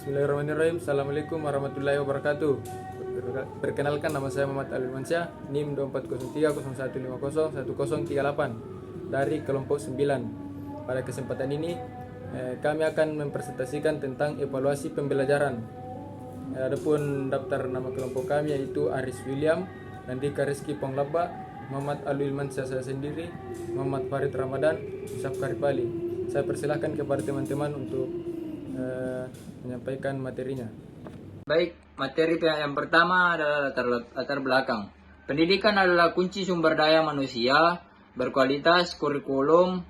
Bismillahirrahmanirrahim. Assalamualaikum warahmatullahi wabarakatuh. Perkenalkan, nama saya Muhammad Alwi Mansyah, NIM 240301501038 dari kelompok 9. Pada kesempatan ini kami akan mempresentasikan tentang evaluasi pembelajaran. Adapun daftar nama kelompok kami yaitu Aris William, Nandika Rizky Ponglaba, Muhammad Alwi Mansyah saya sendiri, Muhammad Farid Ramadan, Syaf Karipali. Saya persilahkan kepada teman-teman untuk menyampaikan materinya. Baik, materi yang pertama adalah latar belakang. Pendidikan adalah kunci sumber daya manusia, berkualitas, kurikulum,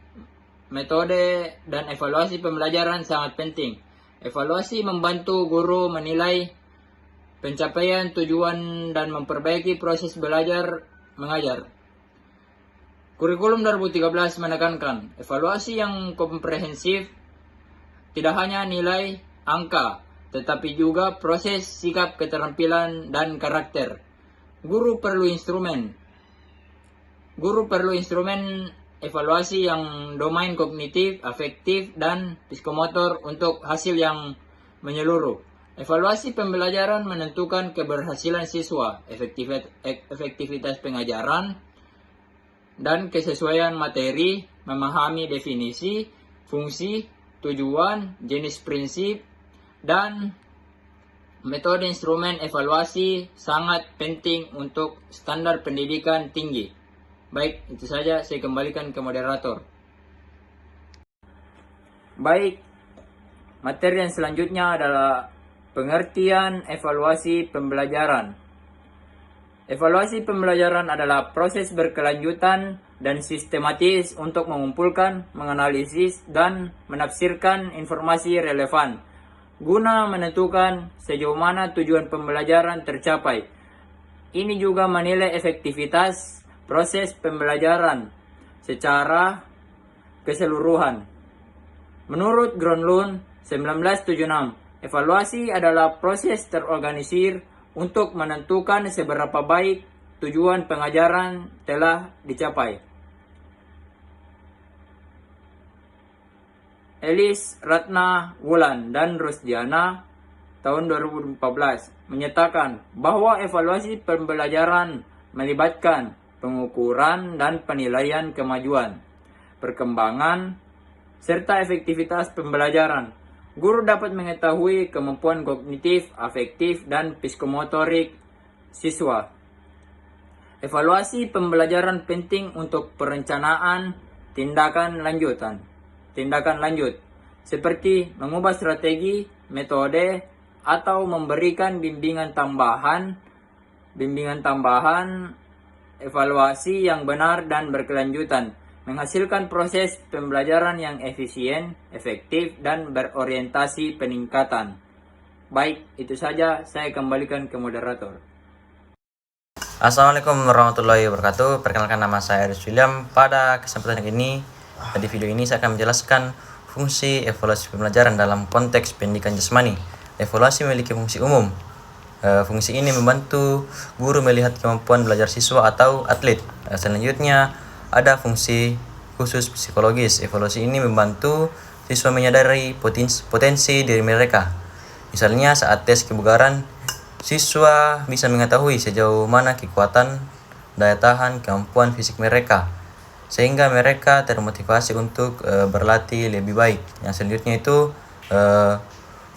metode, dan evaluasi pembelajaran sangat penting. Evaluasi membantu guru menilai pencapaian tujuan dan memperbaiki proses belajar mengajar. Kurikulum 2013 menekankan evaluasi yang komprehensif, tidak hanya nilai angka, tetapi juga proses, sikap, keterampilan, dan karakter. Guru perlu instrumen evaluasi yang domain kognitif, afektif, dan psikomotor untuk hasil yang menyeluruh. Evaluasi pembelajaran menentukan keberhasilan siswa, efektivitas pengajaran, dan kesesuaian materi, memahami definisi, fungsi, tujuan, jenis prinsip, dan metode instrumen evaluasi sangat penting untuk standar pendidikan tinggi. Baik, itu saja, saya kembalikan ke moderator. Baik, materi yang selanjutnya adalah pengertian evaluasi pembelajaran. Evaluasi pembelajaran adalah proses berkelanjutan dan sistematis untuk mengumpulkan, menganalisis, dan menafsirkan informasi relevan guna menentukan sejauh mana tujuan pembelajaran tercapai. Ini juga menilai efektivitas proses pembelajaran secara keseluruhan. Menurut Gronlund 1976, evaluasi adalah proses terorganisir untuk menentukan seberapa baik tujuan pengajaran telah dicapai. Elis Ratna Wulan dan Rusdiana tahun 2014 menyatakan bahwa evaluasi pembelajaran melibatkan pengukuran dan penilaian kemajuan, perkembangan, serta efektivitas pembelajaran. Guru dapat mengetahui kemampuan kognitif, afektif, dan psikomotorik siswa. Evaluasi pembelajaran penting untuk perencanaan tindakan lanjut, seperti mengubah strategi, metode, atau memberikan bimbingan tambahan, evaluasi yang benar dan berkelanjutan, menghasilkan proses pembelajaran yang efisien, efektif, dan berorientasi peningkatan. Baik, itu saja, saya kembalikan ke moderator. Assalamualaikum warahmatullahi wabarakatuh. Perkenalkan, nama saya Aris William. Pada kesempatan ini, di video ini saya akan menjelaskan fungsi evaluasi pembelajaran dalam konteks pendidikan jasmani. Evaluasi memiliki fungsi umum. Fungsi ini membantu guru melihat kemampuan belajar siswa atau atlet. Selanjutnya, ada fungsi khusus psikologis. Evaluasi ini membantu siswa menyadari potensi diri mereka. Misalnya saat tes kebugaran, siswa bisa mengetahui sejauh mana kekuatan, daya tahan, kemampuan fisik mereka, sehingga mereka termotivasi untuk berlatih lebih baik. Yang selanjutnya itu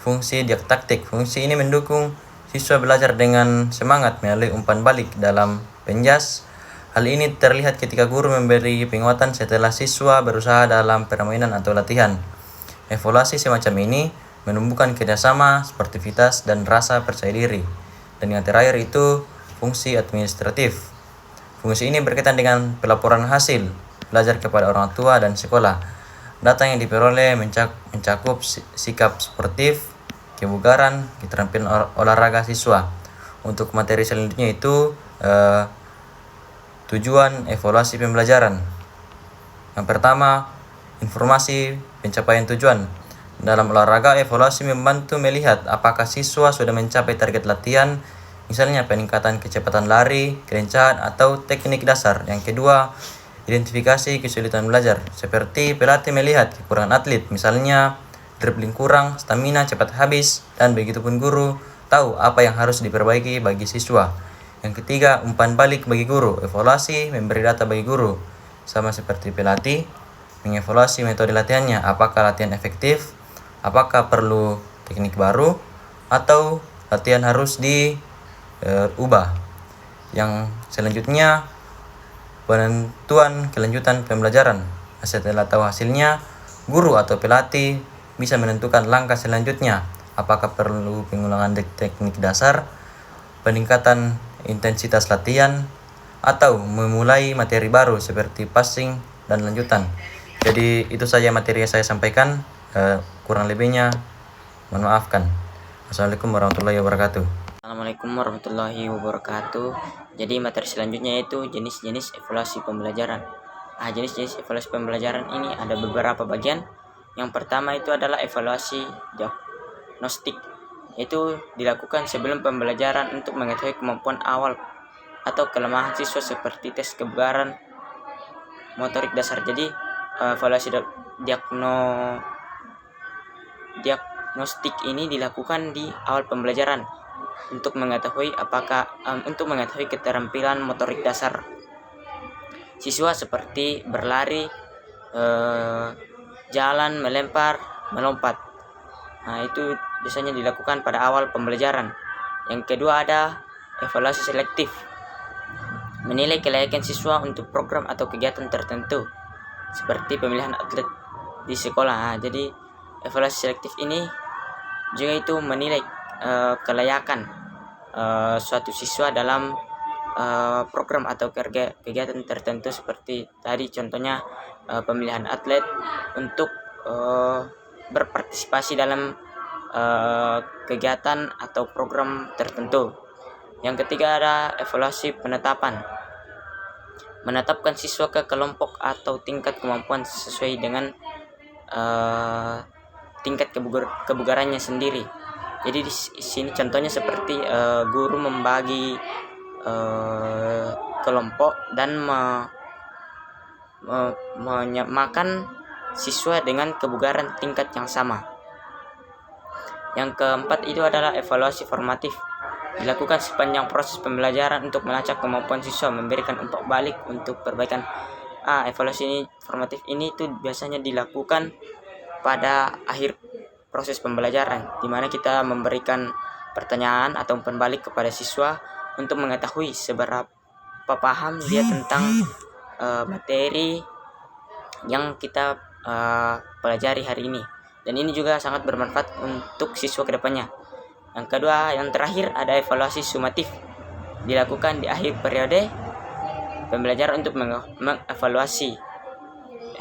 fungsi didaktik. Fungsi ini mendukung siswa belajar dengan semangat melalui umpan balik dalam penjas. Hal ini terlihat ketika guru memberi penguatan setelah siswa berusaha dalam permainan atau latihan. Evaluasi semacam ini menumbuhkan kerjasama, sportivitas, dan rasa percaya diri. Dan yang terakhir itu fungsi administratif. Fungsi ini berkaitan dengan pelaporan hasil belajar kepada orang tua dan sekolah. Data yang diperoleh mencakup sikap sportif, kebugaran, keterampilan olahraga siswa. Untuk materi selanjutnya itu tujuan evaluasi pembelajaran. Yang pertama, informasi pencapaian tujuan. Dalam olahraga, evaluasi membantu melihat apakah siswa sudah mencapai target latihan, misalnya peningkatan kecepatan lari, kelincahan, atau teknik dasar. Yang kedua, identifikasi kesulitan belajar, seperti pelatih melihat kekurangan atlet, misalnya dribbling kurang, stamina cepat habis, dan begitupun guru tahu apa yang harus diperbaiki bagi siswa. Yang ketiga, umpan balik bagi guru. Evaluasi memberi data bagi guru, sama seperti pelatih mengevaluasi metode latihannya, apakah latihan efektif, apakah perlu teknik baru, atau latihan harus diubah. Yang selanjutnya, penentuan kelanjutan pembelajaran. Setelah tahu hasilnya, guru atau pelatih bisa menentukan langkah selanjutnya, apakah perlu pengulangan teknik dasar, peningkatan intensitas latihan, atau memulai materi baru seperti passing dan lanjutan. Jadi itu saja materi yang saya sampaikan, kurang lebihnya mohon maafkan. Assalamualaikum warahmatullahi wabarakatuh. Assalamualaikum warahmatullahi wabarakatuh. Jadi materi selanjutnya yaitu jenis-jenis evaluasi pembelajaran. Jenis-jenis evaluasi pembelajaran ini ada beberapa bagian. Yang pertama itu adalah evaluasi diagnostik, yaitu dilakukan sebelum pembelajaran untuk mengetahui kemampuan awal atau kelemahan siswa seperti tes kebugaran motorik dasar. Jadi evaluasi diagnostik ini dilakukan di awal pembelajaran untuk mengetahui keterampilan motorik dasar siswa seperti berlari, jalan, melempar, melompat. Itu biasanya dilakukan pada awal pembelajaran. Yang kedua ada evaluasi selektif, menilai kelayakan siswa untuk program atau kegiatan tertentu seperti pemilihan atlet di sekolah. Jadi evaluasi selektif ini juga itu menilai kelayakan suatu siswa dalam program atau kegiatan tertentu seperti tadi contohnya pemilihan atlet untuk berpartisipasi dalam kegiatan atau program tertentu. Yang ketiga ada evaluasi penetapan, menetapkan siswa ke kelompok atau tingkat kemampuan sesuai dengan tingkat kebugarannya sendiri. Jadi di sini contohnya seperti guru membagi kelompok dan menyamakan siswa dengan kebugaran tingkat yang sama. Yang keempat itu adalah evaluasi formatif, dilakukan sepanjang proses pembelajaran untuk melacak kemampuan siswa, memberikan umpan balik untuk perbaikan. Evaluasi ini formatif ini tuh biasanya dilakukan pada akhir proses pembelajaran, di mana kita memberikan pertanyaan atau umpan balik kepada siswa untuk mengetahui seberapa paham dia tentang materi yang kita pelajari hari ini. Dan ini juga sangat bermanfaat untuk siswa kedepannya. Yang kedua, yang terakhir ada evaluasi sumatif, dilakukan di akhir periode pembelajaran untuk mengevaluasi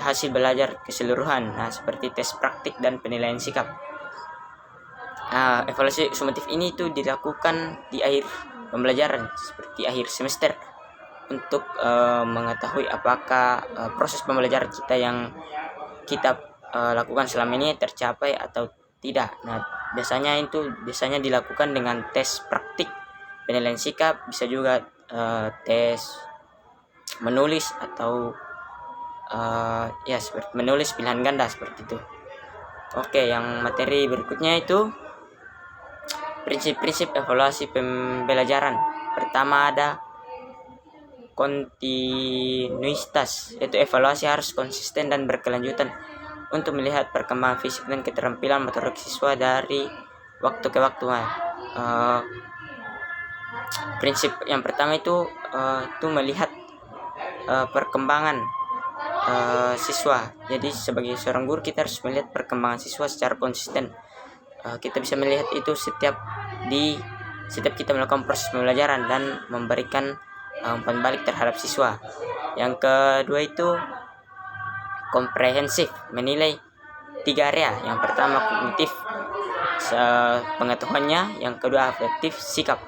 hasil belajar keseluruhan, seperti tes praktik dan penilaian sikap. Evaluasi sumatif ini itu dilakukan di akhir pembelajaran seperti akhir semester untuk mengetahui apakah proses pembelajaran kita yang kita lakukan selama ini tercapai atau tidak. Biasanya dilakukan dengan tes praktik, penilaian sikap, bisa juga tes menulis atau seperti menulis pilihan ganda seperti itu. Oke, yang materi berikutnya itu prinsip-prinsip evaluasi pembelajaran. Pertama ada kontinuitas, yaitu evaluasi harus konsisten dan berkelanjutan untuk melihat perkembangan fisik dan keterampilan motorik siswa dari waktu ke waktu. Prinsip yang pertama itu melihat perkembangan siswa. Jadi sebagai seorang guru kita harus melihat perkembangan siswa secara konsisten. Kita bisa melihat itu setiap kita melakukan proses pembelajaran dan memberikan umpan balik terhadap siswa. Yang kedua itu komprehensif, menilai 3 area. Yang pertama kognitif, pengetahuannya. Yang kedua afektif, sikap.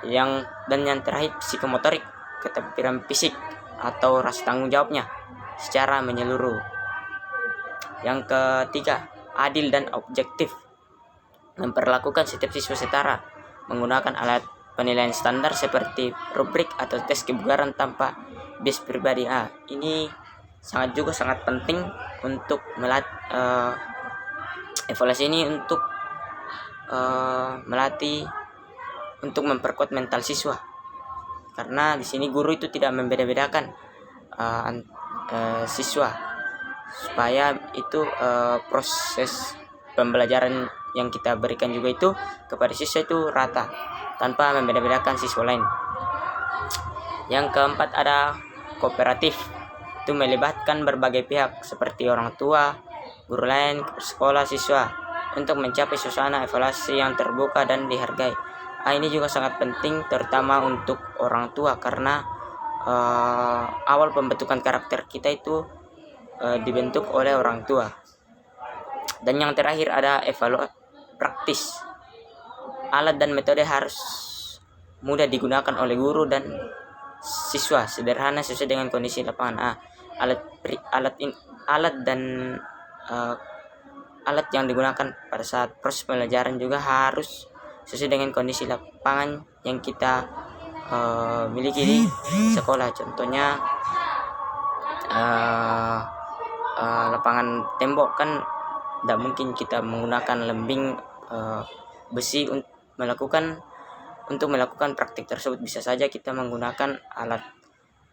Dan yang terakhir psikomotorik, keterampilan fisik atau rasa tanggung jawabnya secara menyeluruh. Yang ketiga, adil dan objektif, memperlakukan setiap siswa setara, menggunakan alat penilaian standar seperti rubrik atau tes kebugaran tanpa bias pribadi. Ini sangat penting untuk Evaluasi ini untuk melatih untuk memperkuat mental siswa, karena di sini guru itu tidak membeda-bedakan siswa, supaya itu proses pembelajaran yang kita berikan juga itu kepada siswa itu rata tanpa membeda-bedakan siswa lain. Yang keempat ada kooperatif, itu melibatkan berbagai pihak seperti orang tua, guru lain, sekolah, siswa untuk mencapai suasana evaluasi yang terbuka dan dihargai. Ini juga sangat penting terutama untuk orang tua, karena awal pembentukan karakter kita itu dibentuk oleh orang tua. Dan yang terakhir ada evaluasi praktis. Alat dan metode harus mudah digunakan oleh guru dan siswa, sederhana sesuai dengan kondisi lapangan. Alat yang digunakan pada saat proses pembelajaran juga harus sesuai dengan kondisi lapangan yang kita miliki di sekolah. Contohnya lapangan tembok kan tidak mungkin kita menggunakan lembing besi untuk melakukan praktik tersebut. Bisa saja kita menggunakan alat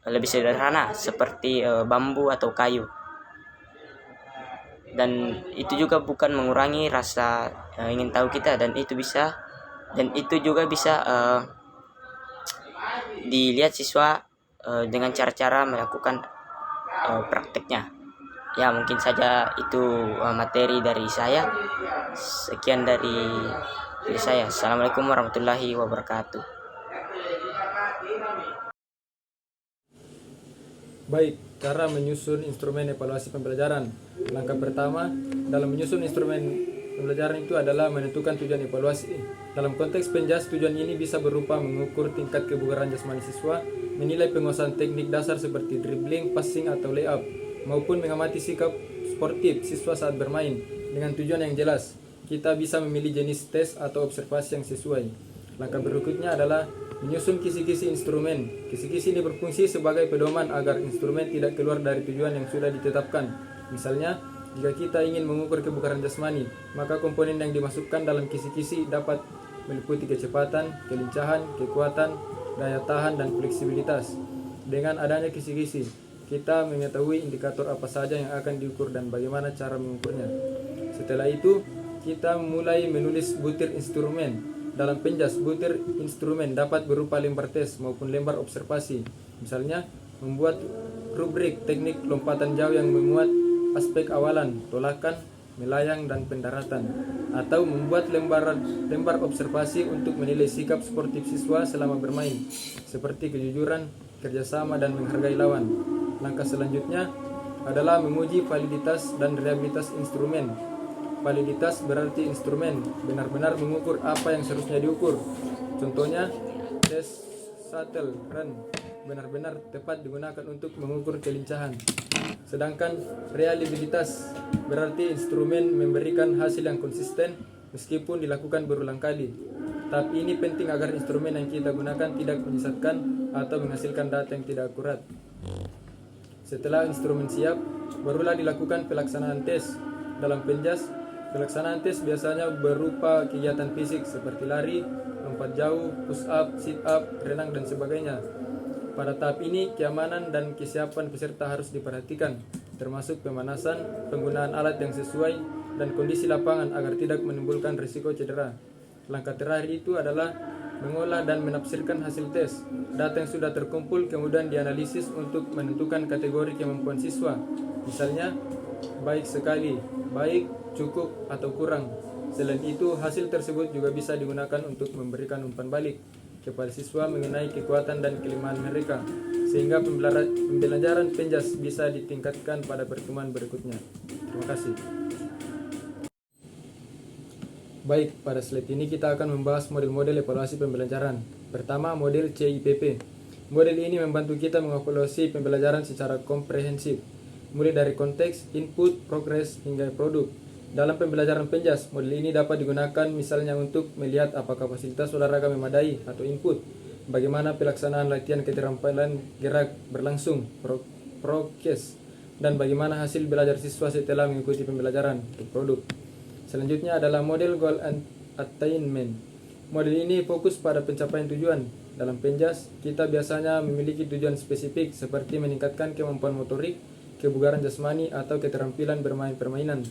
lebih sederhana seperti bambu atau kayu. Dan itu juga bukan mengurangi rasa ingin tahu kita, dan itu juga bisa dilihat siswa dengan cara-cara melakukan prakteknya. Ya, mungkin saja itu materi dari saya. Sekian dari saya. Assalamualaikum warahmatullahi wabarakatuh. Baik, cara menyusun instrumen evaluasi pembelajaran. Langkah pertama dalam menyusun instrumen pembelajaran itu adalah menentukan tujuan evaluasi. Dalam konteks penjas, tujuan ini bisa berupa mengukur tingkat kebugaran jasmani siswa, menilai penguasaan teknik dasar seperti dribbling, passing atau layup, maupun mengamati sikap sportif siswa saat bermain. Dengan tujuan yang jelas, kita bisa memilih jenis tes atau observasi yang sesuai. Langkah berikutnya adalah menyusun kisi-kisi instrumen. Kisi-kisi ini berfungsi sebagai pedoman agar instrumen tidak keluar dari tujuan yang sudah ditetapkan. Misalnya, jika kita ingin mengukur kebugaran jasmani, maka komponen yang dimasukkan dalam kisi-kisi dapat meliputi kecepatan, kelincahan, kekuatan, daya tahan, dan fleksibilitas. Dengan adanya kisi-kisi, kita mengetahui indikator apa saja yang akan diukur dan bagaimana cara mengukurnya. Setelah itu, kita mulai menulis butir instrumen. Dalam penjas, butir instrumen dapat berupa lembar tes maupun lembar observasi. Misalnya, membuat rubrik teknik lompatan jauh yang memuat aspek awalan, tolakan, melayang, dan pendaratan. Atau membuat lembar observasi untuk menilai sikap sportif siswa selama bermain, seperti kejujuran, kerjasama, dan menghargai lawan. Langkah selanjutnya adalah menguji validitas dan reliabilitas instrumen. Validitas berarti instrumen benar-benar mengukur apa yang seharusnya diukur. Contohnya, tes shuttle run benar-benar tepat digunakan untuk mengukur kelincahan. Sedangkan reliabilitas berarti instrumen memberikan hasil yang konsisten meskipun dilakukan berulang kali. Tapi ini penting agar instrumen yang kita gunakan tidak menyesatkan atau menghasilkan data yang tidak akurat. Setelah instrumen siap, barulah dilakukan pelaksanaan tes. Dalam penjas, pelaksanaan tes biasanya berupa kegiatan fisik seperti lari, lompat jauh, push up, sit up, renang, dan sebagainya. Pada tahap ini, keamanan dan kesiapan peserta harus diperhatikan, termasuk pemanasan, penggunaan alat yang sesuai, dan kondisi lapangan agar tidak menimbulkan risiko cedera. Langkah terakhir itu adalah mengolah dan menafsirkan hasil tes. Data yang sudah terkumpul kemudian dianalisis untuk menentukan kategori kemampuan siswa. Misalnya, baik sekali, baik, cukup, atau kurang. Selain itu, hasil tersebut juga bisa digunakan untuk memberikan umpan balik kepada siswa mengenai kekuatan dan kelemahan mereka, sehingga pembelajaran penjas bisa ditingkatkan pada pertemuan berikutnya. Terima kasih. Baik, pada slide ini kita akan membahas model-model evaluasi pembelajaran. Pertama, model CIPP. Model ini membantu kita mengevaluasi pembelajaran secara komprehensif, mulai dari konteks, input, progres, hingga produk. Dalam pembelajaran penjas, model ini dapat digunakan misalnya untuk melihat apakah fasilitas olahraga memadai atau input, bagaimana pelaksanaan latihan keterampilan gerak berlangsung, prokes, dan bagaimana hasil belajar siswa setelah mengikuti pembelajaran, produk. Selanjutnya adalah model goal attainment. Model ini fokus pada pencapaian tujuan. Dalam penjas, kita biasanya memiliki tujuan spesifik seperti meningkatkan kemampuan motorik, kebugaran jasmani, atau keterampilan bermain permainan.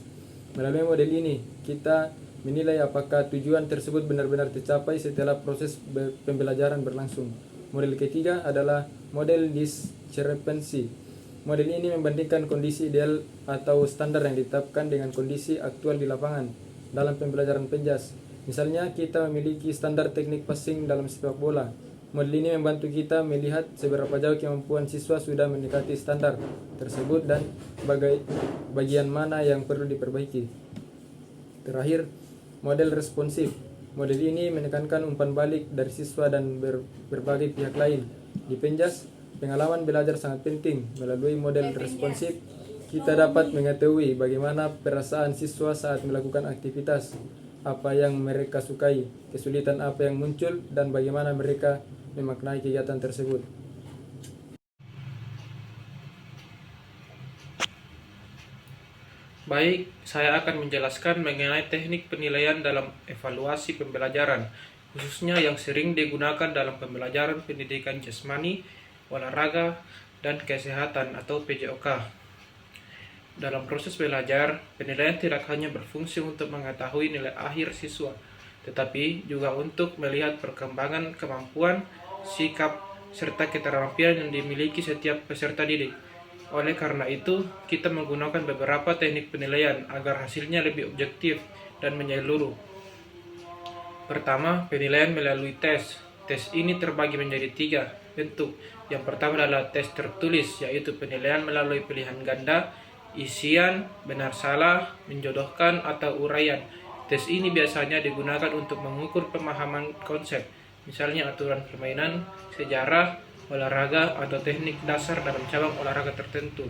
Melalui model ini, kita menilai apakah tujuan tersebut benar-benar tercapai setelah proses pembelajaran berlangsung. Model ketiga adalah model discrepancy. Model ini membandingkan kondisi ideal atau standar yang ditetapkan dengan kondisi aktual di lapangan dalam pembelajaran penjas. Misalnya, kita memiliki standar teknik passing dalam sepak bola. Model ini membantu kita melihat seberapa jauh kemampuan siswa sudah mendekati standar tersebut dan bagian mana yang perlu diperbaiki. Terakhir, model responsif. Model ini menekankan umpan balik dari siswa dan berbagai pihak lain. Di penjas, pengalaman belajar sangat penting. Melalui model responsif, kita dapat mengetahui bagaimana perasaan siswa saat melakukan aktivitas, apa yang mereka sukai, kesulitan apa yang muncul, dan bagaimana mereka memaknai kegiatan tersebut. Baik, saya akan menjelaskan mengenai teknik penilaian dalam evaluasi pembelajaran, khususnya yang sering digunakan dalam pembelajaran pendidikan jasmani, olahraga, dan kesehatan atau PJOK. Dalam proses belajar, penilaian tidak hanya berfungsi untuk mengetahui nilai akhir siswa, tetapi juga untuk melihat perkembangan kemampuan, sikap, serta keterampilan yang dimiliki setiap peserta didik. Oleh karena itu, kita menggunakan beberapa teknik penilaian agar hasilnya lebih objektif dan menyeluruh. Pertama, penilaian melalui tes. Tes ini terbagi menjadi 3 bentuk. Yang pertama adalah tes tertulis, yaitu penilaian melalui pilihan ganda, isian, benar salah, menjodohkan, atau uraian. Tes ini biasanya digunakan untuk mengukur pemahaman konsep, misalnya aturan permainan, sejarah, olahraga, atau teknik dasar dalam cabang olahraga tertentu.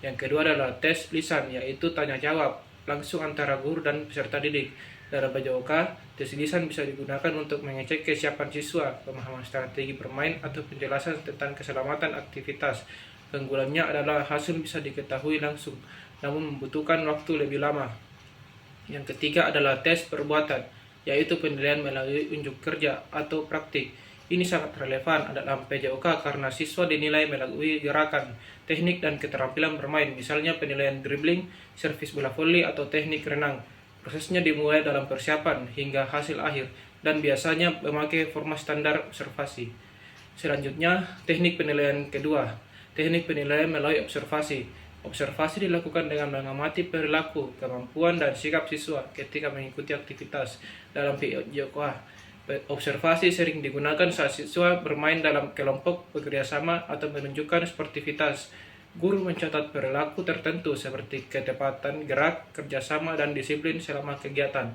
Yang kedua adalah tes lisan, yaitu tanya jawab langsung antara guru dan peserta didik. Dalam PJOK, tes lisan bisa digunakan untuk mengecek kesiapan siswa, pemahaman strategi bermain, atau penjelasan tentang keselamatan aktivitas. Keunggulannya adalah hasil bisa diketahui langsung, namun membutuhkan waktu lebih lama. Yang ketiga adalah tes perbuatan, yaitu penilaian melalui unjuk kerja atau praktik. Ini sangat relevan dalam PJOK karena siswa dinilai melalui gerakan, teknik, dan keterampilan bermain, misalnya penilaian dribbling, servis bola voli, atau teknik renang. Prosesnya dimulai dalam persiapan hingga hasil akhir, dan biasanya memakai format standar observasi. Selanjutnya, teknik penilaian kedua. Teknik penilaian melalui observasi. Observasi dilakukan dengan mengamati perilaku, kemampuan, dan sikap siswa ketika mengikuti aktivitas dalam PJOK. Observasi sering digunakan saat siswa bermain dalam kelompok, bekerja sama, atau menunjukkan sportivitas. Guru mencatat perilaku tertentu seperti ketepatan gerak, kerjasama, dan disiplin selama kegiatan.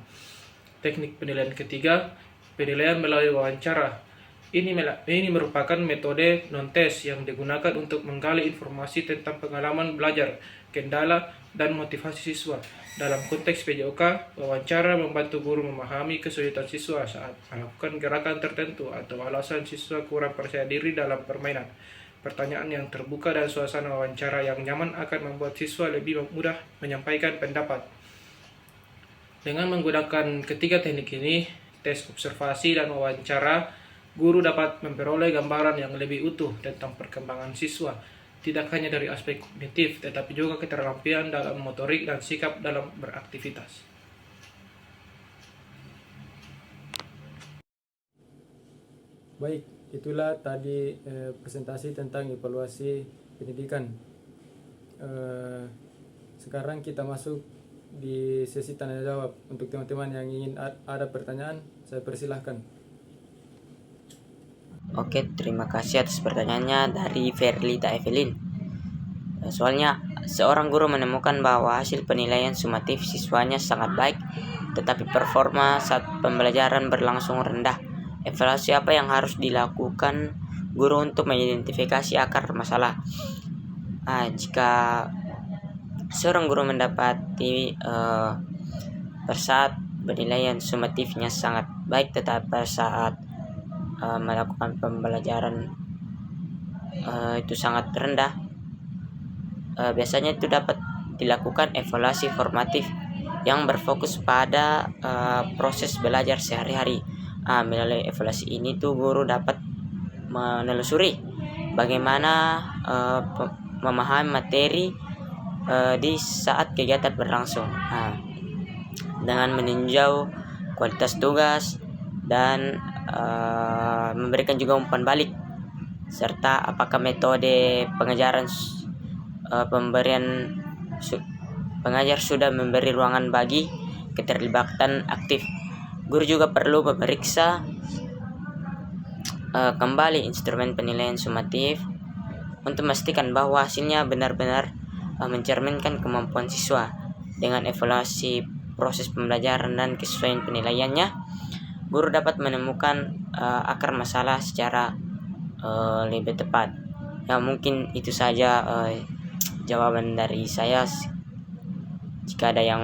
Teknik penilaian ketiga, penilaian melalui wawancara. Ini merupakan metode non-tes yang digunakan untuk menggali informasi tentang pengalaman belajar, kendala, dan motivasi siswa. Dalam konteks PJOK, wawancara membantu guru memahami kesulitan siswa saat melakukan gerakan tertentu atau alasan siswa kurang percaya diri dalam permainan. Pertanyaan yang terbuka dan suasana wawancara yang nyaman akan membuat siswa lebih mudah menyampaikan pendapat. Dengan menggunakan ketiga teknik ini, tes observasi dan wawancara, guru dapat memperoleh gambaran yang lebih utuh tentang perkembangan siswa, tidak hanya dari aspek kognitif, tetapi juga keterampilan dalam motorik dan sikap dalam beraktivitas. Baik, itulah tadi presentasi tentang evaluasi pendidikan. Sekarang kita masuk di sesi tanya jawab. Untuk teman-teman yang ingin ada pertanyaan, saya persilahkan. Oke, terima kasih atas pertanyaannya dari Verlita Evelyn. Soalnya, seorang guru menemukan bahwa hasil penilaian sumatif siswanya sangat baik, tetapi performa saat pembelajaran berlangsung rendah. Evaluasi apa yang harus dilakukan guru untuk mengidentifikasi akar masalah? Jika seorang guru mendapati saat penilaian sumatifnya sangat baik, tetapi saat melakukan pembelajaran itu sangat rendah, biasanya itu dapat dilakukan evaluasi formatif, yang berfokus pada proses belajar sehari-hari. Melalui evaluasi ini tuh guru dapat menelusuri bagaimana memahami materi di saat kegiatan berlangsung, dengan meninjau kualitas tugas dan memberikan juga umpan balik, serta apakah metode pengajaran pengajar sudah memberi ruangan bagi keterlibatan aktif. Guru juga perlu memeriksa kembali instrumen penilaian sumatif untuk memastikan bahwa hasilnya benar-benar mencerminkan kemampuan siswa. Dengan evaluasi proses pembelajaran dan kesesuaian penilaiannya, guru dapat menemukan akar masalah secara lebih tepat. Ya, mungkin itu saja jawaban dari saya. Jika ada yang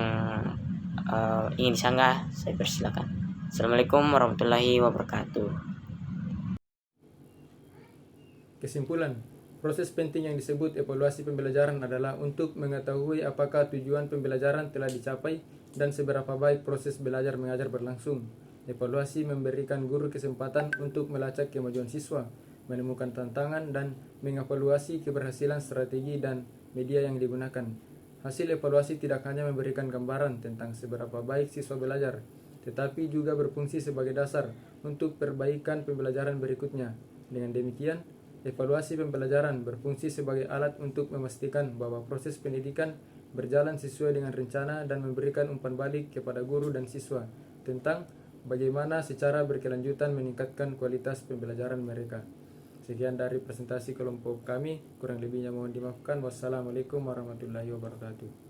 ingin disanggah, saya persilakan. Assalamualaikum warahmatullahi wabarakatuh. Kesimpulan, proses penting yang disebut evaluasi pembelajaran adalah untuk mengetahui apakah tujuan pembelajaran telah dicapai dan seberapa baik proses belajar mengajar berlangsung. Evaluasi memberikan guru kesempatan untuk melacak kemajuan siswa, menemukan tantangan, dan mengevaluasi keberhasilan strategi dan media yang digunakan. Hasil evaluasi tidak hanya memberikan gambaran tentang seberapa baik siswa belajar, tetapi juga berfungsi sebagai dasar untuk perbaikan pembelajaran berikutnya. Dengan demikian, evaluasi pembelajaran berfungsi sebagai alat untuk memastikan bahwa proses pendidikan berjalan sesuai dengan rencana dan memberikan umpan balik kepada guru dan siswa tentang bagaimana secara berkelanjutan meningkatkan kualitas pembelajaran mereka. Sekian dari presentasi kelompok kami, kurang lebihnya mohon dimaafkan. Wassalamualaikum warahmatullahi wabarakatuh.